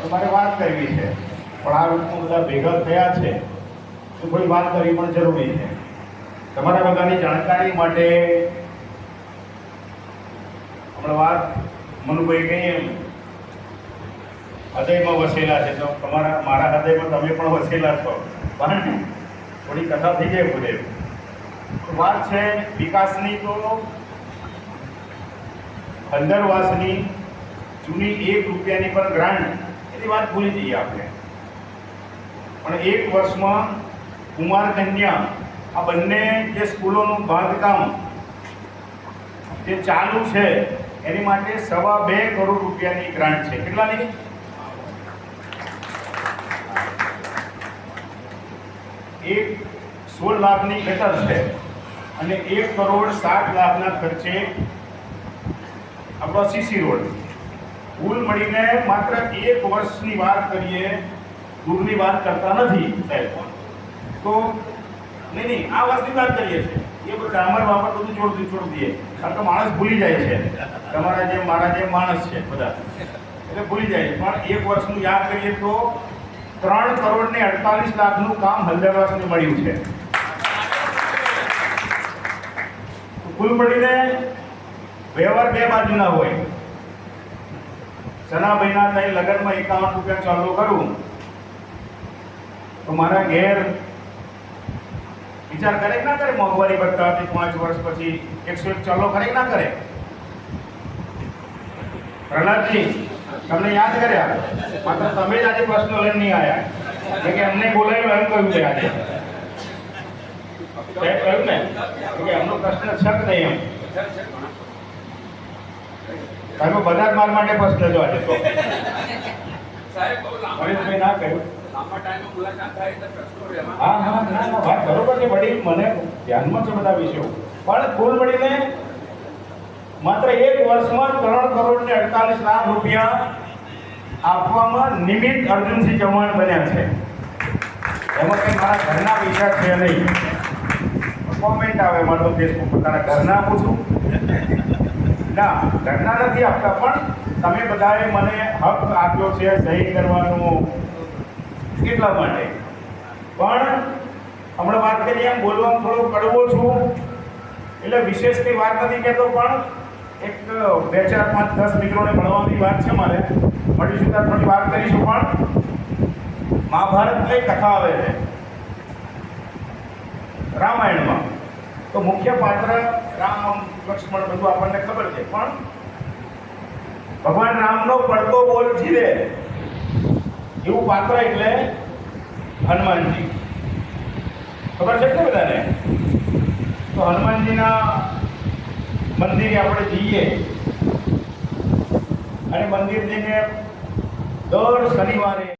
તમારે વાત કરવી છે, પણ આ રૂપમાં બધા ભેગા થયા છે તો થોડી વાત કરવી પણ જરૂરી છે. તમારા બધાની જાણકારી માટે હમણાં વાત મનુભાઈ કહી એમ હૃદયમાં વસેલા છે, તો મારા હૃદયમાં તમે પણ વસેલા છો. પણ થોડી કથા થઈ જાય બોલે વાત છે વિકાસની. તો અંદરવાસની જૂની ₹1 ની પણ ગ્રાન્ટ એની વાત ભૂલી જઈએ આપણે. પણ 1 વર્ષમાં કુમાર કન્યા આ બંને જે સ્કૂલોનું બાંધકામ જે ચાલુ છે એની માટે ₹2.25 કરોડની ગ્રાન્ટ છે. કેટલાની? 16 લાખની ગટર છે અને 1,60,00,000 ખર્ચે આપણો સીસી રોડ. કુલ મળીને માત્ર 1 વર્ષની વાત કરીએ, દૂરની વાત કરતા નથી સાહેબ. તો નહીં આ વર્ષની વાત કરીએ છીએ. એ બધું ગ્રામર વાપર બધું છોડી દઈએ, કારણ કે માણસ ભૂલી જાય છે. તમારા જેમ મારા જેમ માણસ છે બધા, એટલે ભૂલી જાય છે. પણ 1 વર્ષનું યાદ કરીએ તો 3,48,00,000 કામ હલ્દરવાસને મળ્યું છે. કુલ મળીને વ્યવહાર બે બાજુના હોય. સનાભાઈના ત્યાં લગ્નમાં ₹51 ચાલુ કરું તો મારા ઘેર વિચાર કરે ના કરે? મોંઘવારી વધતા હતી 5 વર્ષ પછી 101 ચાલો કરે ના કરે? પ્રહલાદજી તમને યાદ કર્યા, માત્ર તમે જ આજે પ્રશ્ન લઈને નહીં આવ્યા કે અમને બોલાવ્યું એમ કહ્યું છે આજે કહ્યું ને કે એમનો પ્રશ્ન છે કે નહીં એમ. તમે બધા જ માર માટે પ્રશ્ન જો આજે તો હરીશભાઈ ના કહ્યું. હા વાત બરોબર છે વડીલ, મને ધ્યાનમાં છે બધા વિષયો. પણ કુલ મળીને માત્ર 1 વર્ષમાં ₹3,48,00,000 આપવામાં નિમિત્ત અર્જુનસિંહ ચૌહાણ બન્યા છે. એમાં કંઈ મારા ઘરના પૈસા છે નહીં. કોમેન્ટ આવે મારે તો ફેસબુક પર, તારા ઘરના આપું છું? ના, ઘરના નથી આપતા, પણ તમે બધાએ મને હક આપ્યો છે સહી કરવાનો, એટલા માટે. પણ હમણાં વાત કરીએ એમ બોલવામાં થોડો કડવો છું, એટલે વિશેષ કંઈ વાત નથી કહેતો, પણ એક 2, 4, 5, 10 મિત્રોને ભણવાની વાત છે મારે. મળીશું ત્યારે થોડી વાત કરીશું. પણ મહાભારતની કથા આવે છે રામાયણમાં, તો મુખ્ય પાત્ર રામ લક્ષ્મણ બધું આપણને ખબર છે. પણ ભગવાન રામનો પડતો બોલ જીવે એવું પાત્ર એટલે હનુમાનજી. ખબર છે ને બધાને? તો હનુમાનજીના મંદિરે આપણે જઈએ અને મંદિર જઈને દર શનિવારે